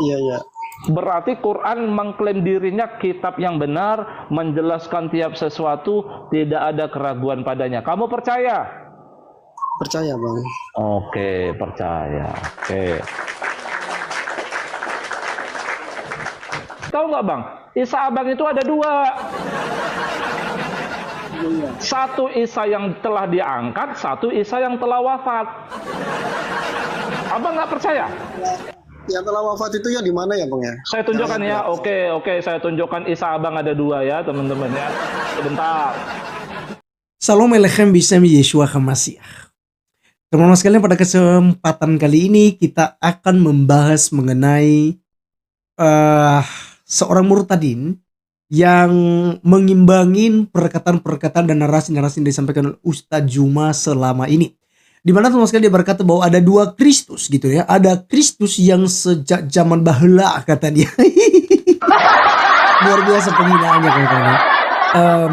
Iya, iya. Berarti Quran mengklaim dirinya kitab yang benar, menjelaskan tiap sesuatu, tidak ada keraguan padanya. Kamu percaya? Percaya, Bang. Oke, percaya. Oke. Tahu nggak Bang? Isa Abang itu ada dua. Satu Isa yang telah diangkat, satu Isa yang telah wafat. Abang nggak percaya? Yang telah wafat itu yang di mana ya, Bang ya? Saya tunjukkan ya. Oke, saya tunjukkan Isa Abang ada dua ya, teman-teman ya. Sebentar. Salam Elechem Bisem Yeshua HaMashiach. Teman-teman sekalian, pada kesempatan kali ini kita akan membahas mengenai seorang murtadin yang mengimbangin perkataan-perkataan dan narasi-narasi yang disampaikan oleh Ustadz Juma selama ini. Di mana teman sekalian dia berkata bahwa ada dua Kristus gitu ya. Ada Kristus yang sejak zaman baheula kata dia. Luar biasa penghinaannya kawan-kawan.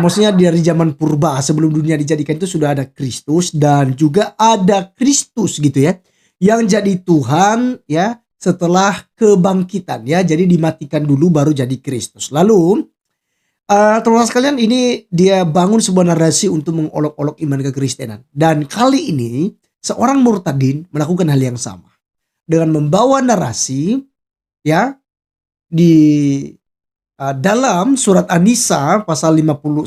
Maksudnya dari zaman purba sebelum dunia dijadikan itu sudah ada Kristus, dan juga ada Kristus gitu ya yang jadi Tuhan ya setelah kebangkitan ya, jadi dimatikan dulu baru jadi Kristus. Lalu teman-teman sekalian, ini dia bangun sebuah narasi untuk mengolok-olok iman kekristenan, dan kali ini seorang murtadin melakukan hal yang sama dengan membawa narasi ya di dalam surat An-Nisa pasal 154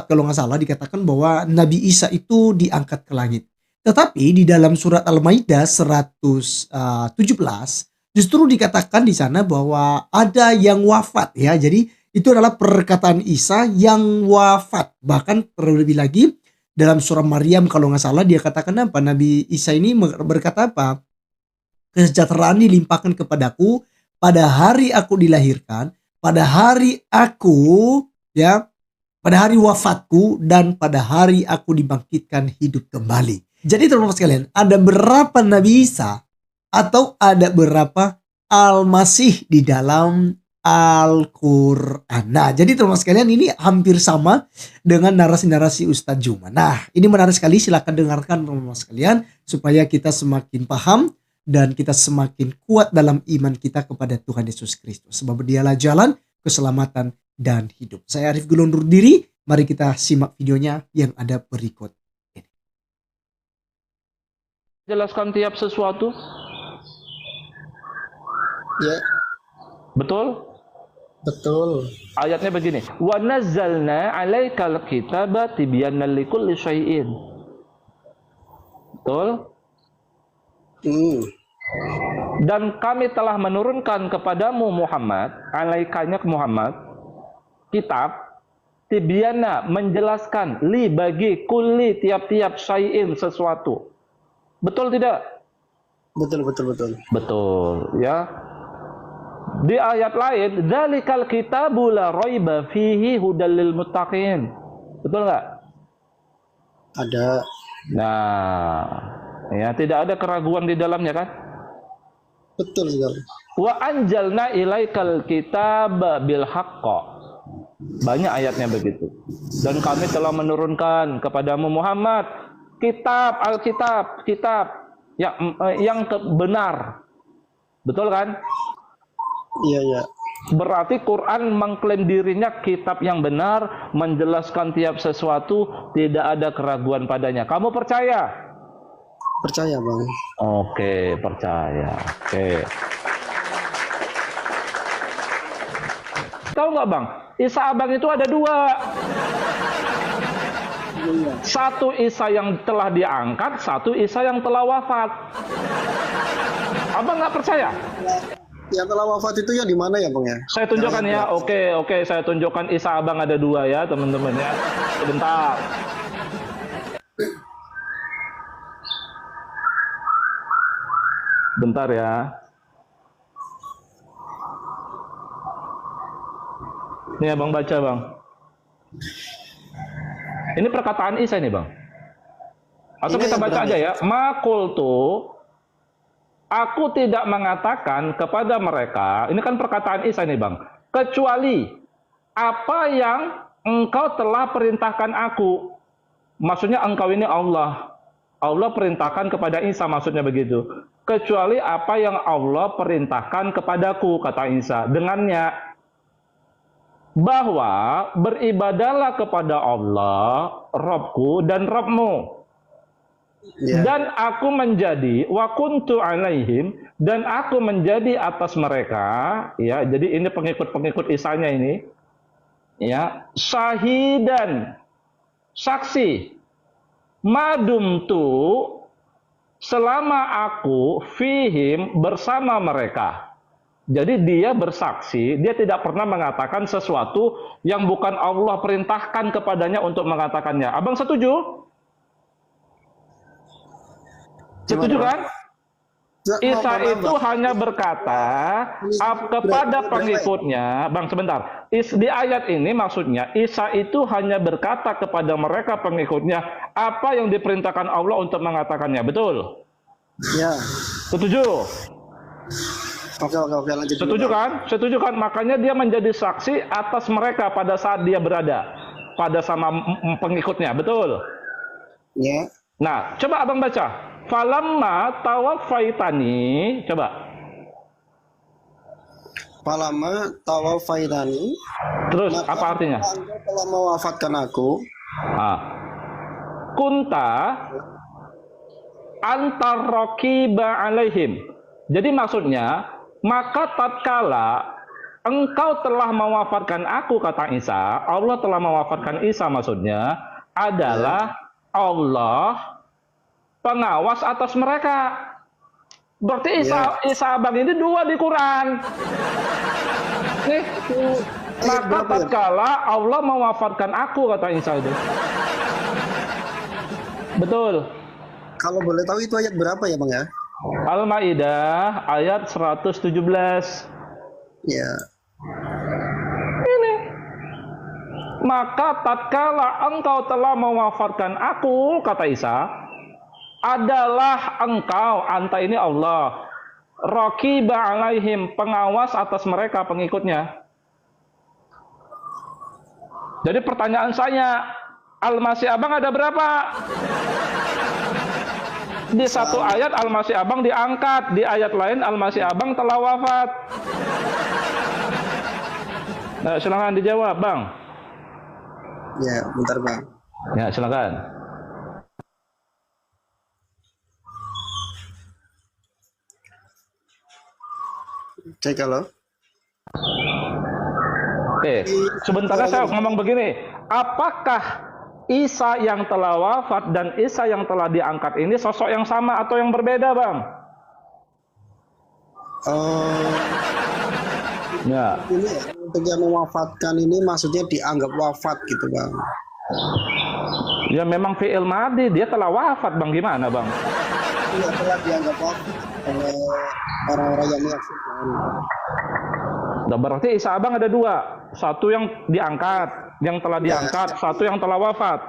kalau nggak salah dikatakan bahwa Nabi Isa itu diangkat ke langit. Tetapi di dalam surat Al-Maidah 117 justru dikatakan di sana bahwa ada yang wafat ya. Jadi itu adalah perkataan Isa yang wafat. Bahkan terlebih lagi dalam surah Maryam kalau nggak salah dia katakan apa? Nabi Isa ini berkata apa? Kesejahteraan dilimpahkan kepadaku pada hari aku dilahirkan, pada hari aku ya, pada hari wafatku, dan pada hari aku dibangkitkan hidup kembali. Jadi teman-teman sekalian, ada berapa Nabi Isa atau ada berapa Al-Masih di dalam Al-Quran. Nah, jadi teman-teman sekalian, ini hampir sama dengan narasi-narasi Ustadz Juma. Nah, ini menarik sekali, silakan dengarkan teman-teman sekalian supaya kita semakin paham dan kita semakin kuat dalam iman kita kepada Tuhan Yesus Kristus. Sebab dialah jalan, keselamatan, dan hidup. Saya Arif Gulung undur diri. Mari kita simak videonya yang ada berikut ini. Jelaskan tiap sesuatu. Ya. Betul? Betul. Ayatnya begini. Wa nazzalna 'alaikal kitaba tibyanan likulli syai'in. Betul? Dan kami telah menurunkan kepadamu Muhammad, alaikanya ke Muhammad, kitab tibyana, menjelaskan, li bagi kulli, tiap-tiap syai'in, sesuatu. Betul tidak? Betul. Betul ya. Di ayat lain, dzalikal kitabu la raiba fihi hudal lil muttaqin. Betul nggak? Ada. Nah, ya, tidak ada keraguan di dalamnya kan? Betul sekali. Wa anjalna ilaikal kitaba bil haqqo. Banyak ayatnya begitu. Dan kami telah menurunkan kepadamu Muhammad kitab, Alkitab, kitab yang benar. Betul kan? Iya, iya. Berarti Quran mengklaim dirinya kitab yang benar, menjelaskan tiap sesuatu, tidak ada keraguan padanya. Kamu percaya? Percaya, Bang. Oke, percaya. Oke. Tahu nggak Bang? Isa Abang itu ada dua. Satu Isa yang telah diangkat, satu Isa yang telah wafat. Abang nggak percaya? Yang telah wafat itu yang di mana ya, Bang ya? Saya tunjukkan ya. Oke, saya tunjukkan Isa Abang ada dua ya, teman-teman ya. Sebentar. Bentar ya. Ini Abang baca, Bang. Ini perkataan Isa nih, Bang. Atau kita baca aja ya. Ma qultu, aku tidak mengatakan kepada mereka, ini kan perkataan Isa nih Bang, kecuali apa yang engkau telah perintahkan aku. Maksudnya engkau ini Allah. Allah perintahkan kepada Isa, maksudnya begitu. Kecuali apa yang Allah perintahkan kepadaku, kata Isa. Dengannya, bahwa beribadalah kepada Allah, Rabbku dan Rabbmu. Ya. Dan aku menjadi wa kuntu alaihim, dan aku menjadi atas mereka, ya. Jadi ini pengikut-pengikut Isanya ini, ya, syahidan, saksi, madumtu, selama aku fihim, bersama mereka. Jadi dia bersaksi, dia tidak pernah mengatakan sesuatu yang bukan Allah perintahkan kepadanya untuk mengatakannya. Abang setuju? Setuju kan? Isa itu hanya berkata kepada pengikutnya, Bang sebentar, di ayat ini maksudnya Isa itu hanya berkata kepada mereka pengikutnya apa yang diperintahkan Allah untuk mengatakannya, betul? Ya. Setuju? Oke, lanjut. Setuju kan? Setuju kan? Makanya dia menjadi saksi atas mereka pada saat dia berada pada sama pengikutnya, betul? Ya. Nah, coba abang baca. Falamma tawaffaitani, coba. Falamma tawaffaitani. Terus Maka apa artinya? Engkau telah mewafatkan aku. Ah. Kunta antar raqiba alaihim. Jadi maksudnya, maka tatkala engkau telah mewafatkan aku, kata Isa, Allah telah mewafatkan Isa maksudnya adalah Allah pengawas atas mereka. Berarti Isa abang ini dua di Quran. Nih, maka tatkala Allah mewafatkan aku, kata Isa itu. Betul. Kalau boleh tahu itu ayat berapa ya, Bang ya? Al-Maidah ayat 117. Ya. Ini. Maka tatkala engkau telah mewafatkan aku, kata Isa, adalah engkau, anta ini Allah, raqiba alaihim, pengawas atas mereka pengikutnya. Jadi pertanyaan saya, Al-Masih abang ada berapa? Di satu ayat Al-Masih abang diangkat, di ayat lain Al-Masih abang telah wafat. Nah, silakan dijawab, Bang. Ya, bentar, Bang. Ya, silakan. Cek kalau. Oke, sebentar saya ngomong begini. Apakah Isa yang telah wafat dan Isa yang telah diangkat ini sosok yang sama atau yang berbeda, Bang? Ya. Ini ya, untuk yang mewafatkan ini maksudnya dianggap wafat gitu, Bang. Ya memang fi'il madi, dia telah wafat, Bang. Gimana, Bang? Iya, telah dianggap wafat oleh orang-orang yang menyaksikan. Nah, berarti Isa abang ada dua. Satu yang diangkat, yang telah diangkat. Satu yang telah wafat.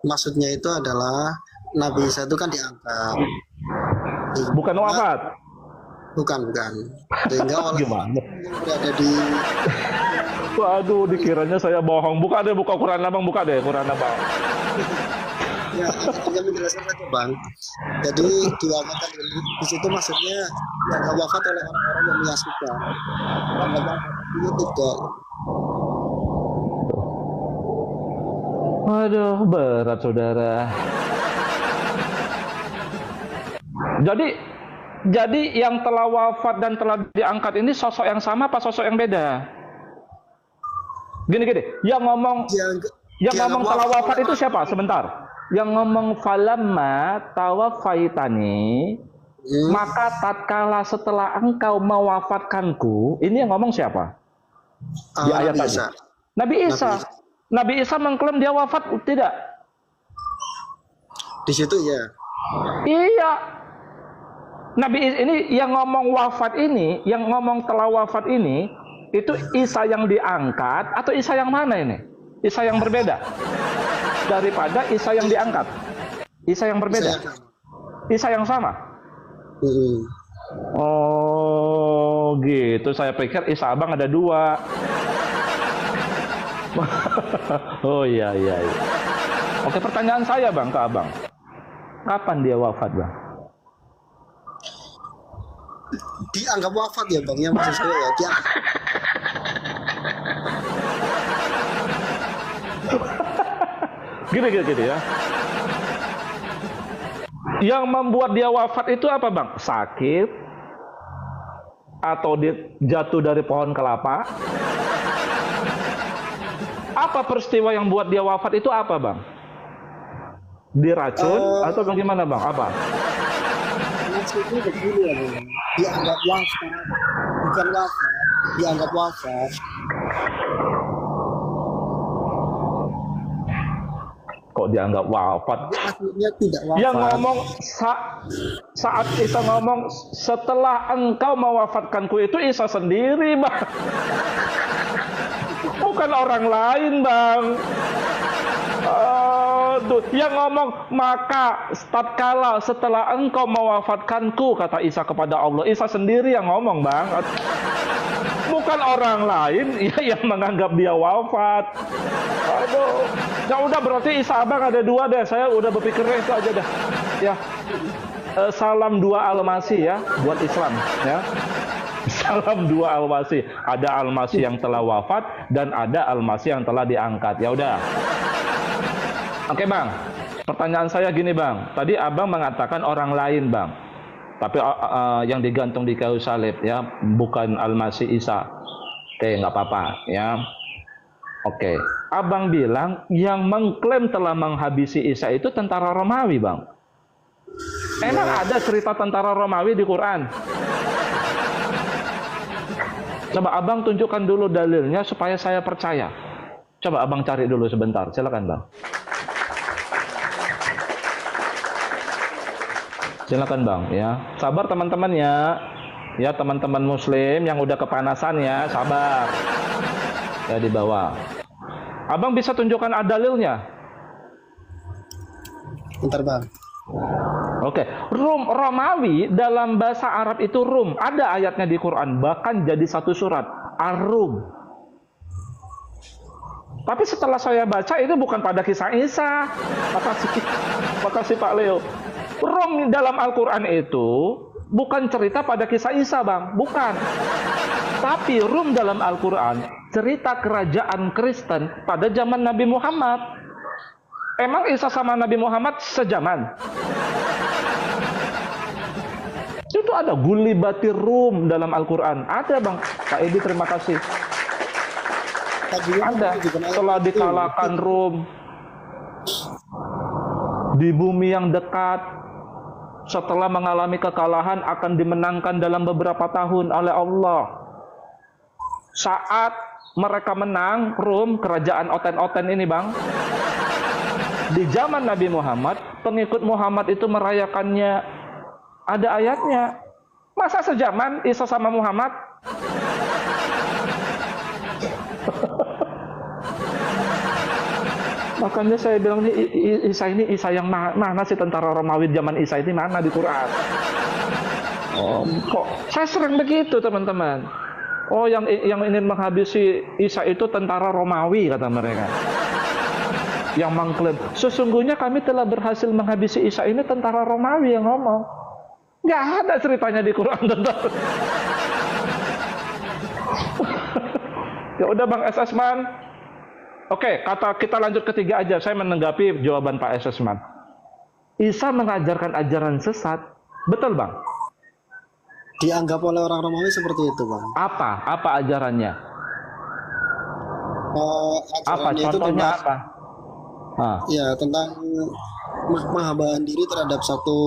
Maksudnya itu adalah Nabi Isa itu kan diangkat. Bukan wafat. Bukan. Sehingga orang Gimana? yang berada di Waduh, dikiranya saya bohong. Buka deh, buka Quran abang, buka deh Quran abang. ya, hanya menjelaskan saja, Bang. Jadi diangkat di situ maksudnya yang wafat oleh orang-orang yang menyaksikan. Yang itu tidak. Waduh, berat saudara. Jadi yang telah wafat dan telah diangkat ini sosok yang sama apa sosok yang beda? Gini, yang ngomong telah wafat itu siapa? Sebentar. Yang ngomong falamma tawaffaitani, maka tatkala setelah engkau mewafatkanku, ini yang ngomong siapa? Di ayat tadi. Nabi Isa. Nabi Isa mengklaim dia wafat, tidak? Di situ ya. Iya. Nabi ini yang ngomong wafat ini, yang ngomong telah wafat ini, itu Isa yang diangkat atau Isa yang mana ini? Isa yang berbeda daripada Isa yang diangkat. Isa yang berbeda. Isa yang sama. Oh gitu, saya pikir Isa abang ada dua. Oh iya. Oke, pertanyaan saya, Bang, ke abang. Kapan dia wafat, Bang? Dianggap wafat ya Bang, ya maksud saya ya. Gini ya. Yang membuat dia wafat itu apa, Bang? Sakit? Atau dia jatuh dari pohon kelapa? Apa peristiwa yang buat dia wafat itu apa, Bang? Diracun atau bagaimana, Bang? Apa? Maksudnya begini ya Bang, dianggap wafat, bukan wafat, dianggap wafat. Kok dianggap wafat? Akhirnya tidak wafat. Yang ngomong saat Isa ngomong setelah engkau mewafatkanku itu Isa sendiri, Bang. Bukan orang lain, Bang. Aduh, yang ngomong maka tatkala setelah engkau mewafatkanku, kata Isa kepada Allah. Isa sendiri yang ngomong, Bang. Bukan orang lain yang menganggap dia wafat. Aduh. Ya udah, berarti Isa Abang ada dua deh. Saya udah berpikirnya itu aja dah. Ya. Salam dua Al-Masih ya buat Islam ya. Salam dua Al-Masih. Ada Al-Masih yang telah wafat dan ada Al-Masih yang telah diangkat. Ya udah. Oke, Bang. Pertanyaan saya gini, Bang. Tadi Abang mengatakan orang lain, Bang. Tapi yang digantung di kayu salib ya, bukan Al-Masih Isa. Oke, nggak apa-apa ya. Oke, Abang bilang yang mengklaim telah menghabisi Isa itu tentara Romawi, Bang. Emang ada cerita tentara Romawi di Quran? Coba Abang tunjukkan dulu dalilnya supaya saya percaya. Coba Abang cari dulu sebentar, silakan, Bang. Silakan, Bang ya. Sabar teman-teman ya. Ya, teman-teman muslim yang udah kepanasan ya, sabar. Ya, di bawah. Abang bisa tunjukkan dalilnya? Bentar Bang. Oke, Romawi dalam bahasa Arab itu Rum. Ada ayatnya di Quran, bahkan jadi satu surat, Ar-Rum. Tapi setelah saya baca itu bukan pada kisah Isa. Makasih Pak Leo. Rum dalam Al-Quran itu bukan cerita pada kisah Isa, Bang. Bukan. Tapi Rum dalam Al-Quran cerita kerajaan Kristen pada zaman Nabi Muhammad. Emang Isa sama Nabi Muhammad sejaman? Itu ada Gulibatir Rum dalam Al-Quran. Ada, Bang. Pak Edi, terima kasih. Ada. Setelah dikalahkan Rum di bumi yang dekat, setelah mengalami kekalahan akan dimenangkan dalam beberapa tahun oleh Allah. Saat mereka menang, Rum, kerajaan Oten-Oten ini, Bang, di zaman Nabi Muhammad, pengikut Muhammad itu merayakannya. Ada ayatnya. Masa sejaman Isa sama Muhammad? Makanya saya bilang nih, Isa yang mana sih tentara Romawi zaman Isa ini mana di Quran? Oh, kok saya sering begitu, teman-teman. Oh, yang ingin menghabisi Isa itu tentara Romawi, kata mereka. Yang mengklaim, sesungguhnya kami telah berhasil menghabisi Isa ini tentara Romawi yang ngomong. Nggak ada ceritanya di Quran tentang. Ya udah, Bang SS-Man. Oke, kita lanjut ketiga aja. Saya menanggapi jawaban Pak SS-Man. Isa mengajarkan ajaran sesat. Betul, Bang? Dianggap oleh orang Romawi seperti itu, Bang. Apa ajarannya? Ajarannya itu contohnya tentang, apa? ya, tentang penghambaan diri terhadap satu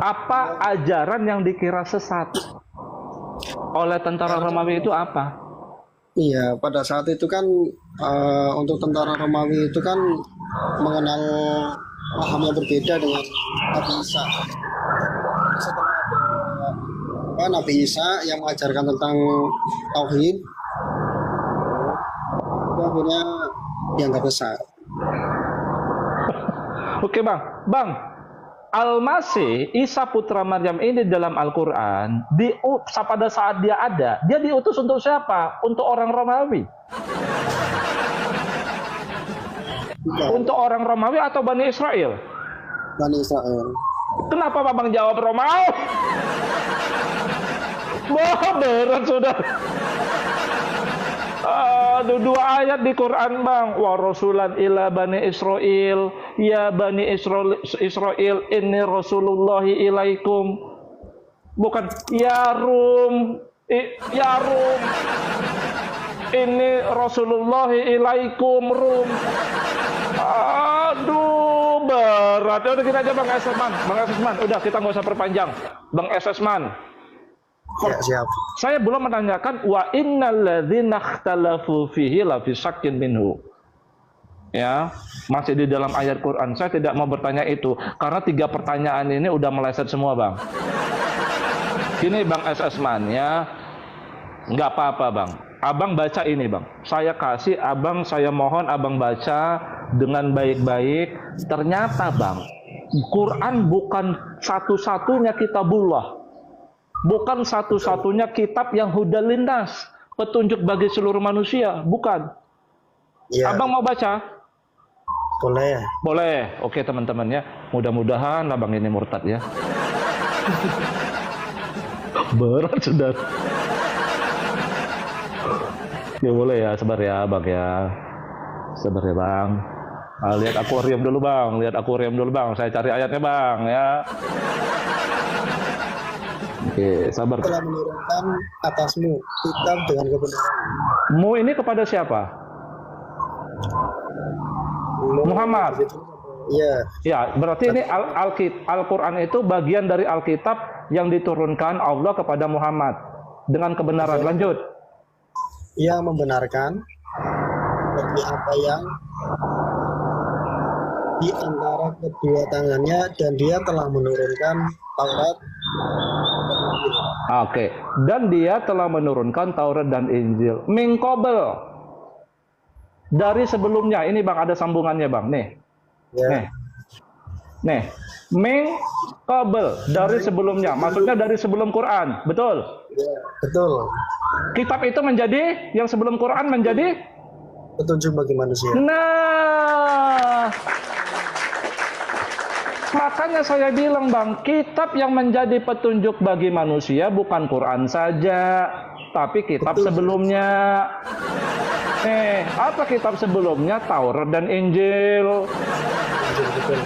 apa ajaran yang dikira sesat oleh tentara Romawi itu apa? Iya, pada saat itu kan untuk tentara Romawi itu kan mengenal paham yang berbeda dengan Nabi Isa. Setelah ada Nabi Isa yang mengajarkan tentang tauhid, itu akhirnya dianggap besar. Oke, Bang. Al-Masih, Isa putra Maryam ini dalam Al-Quran, pada saat dia ada, dia diutus untuk siapa? Untuk orang Romawi. Bukan. Untuk orang Romawi atau Bani Israel? Bani Israel. Kenapa Babang jawab Romawi? Wah, berat sudah. Aduh, 2 ayat di Quran Bang. Wa rasulan ila Bani Israel, ya Bani Israel, inni rasulullahi ilaikum. Bukan ya Rum, ya Rum. Ini Rasulullahi ilaikum Rum. Aduh, berat. Udah kita aja Bang Esesman. Bang Esesman, udah kita nggak usah perpanjang. Bang Esesman. Ya, siap. Saya belum menanyakan wa innal ladzina ikhtalafu fihi la fi syakkin minhu. Ya, masih di dalam ayat Quran. Saya tidak mau bertanya itu karena 3 pertanyaan ini udah meleset semua, Bang. Ini Bang Esesman ya. Nggak apa-apa, Bang. Abang baca ini, Bang. Saya kasih Abang, saya mohon Abang baca dengan baik-baik. Ternyata, Bang, Quran bukan satu-satunya kitabullah. Bukan satu-satunya kitab yang hudal linnas, petunjuk bagi seluruh manusia, bukan. Ya, Abang mau baca? boleh. Boleh. Oke, teman-teman ya. Mudah-mudahan Abang ini murtad ya. Berat sudah. Ya boleh ya, sabar ya Bang ya. Sabar ya Bang. Lihat akuarium dulu Bang, lihat akuarium dulu Bang. Saya cari ayatnya Bang ya. Oke, sabar. Telah menurunkan atasmu kitab dengan kebenaran. Mu ini kepada siapa? Muhammad. Iya, Ya, berarti ini Al-Quran itu bagian dari Alkitab yang diturunkan Allah kepada Muhammad dengan kebenaran. Lanjut. yang membenarkan bagi apa yang di antara kedua tangannya, dan dia telah menurunkan Taurat. Oke, dan dia telah menurunkan Taurat dan Injil. Min qabl. Dari sebelumnya, ini Bang ada sambungannya Bang. Nih. Ya, Nih. Nih. Min qabl, dari sebelumnya. Maksudnya dari sebelum Quran. Betul? ya, betul. Kitab itu menjadi, yang sebelum Quran menjadi? Petunjuk bagi manusia. Nah, makanya saya bilang Bang, kitab yang menjadi petunjuk bagi manusia bukan Quran saja, tapi kitab Betul. sebelumnya. Apa kitab sebelumnya? Taurat dan Injil. Betul.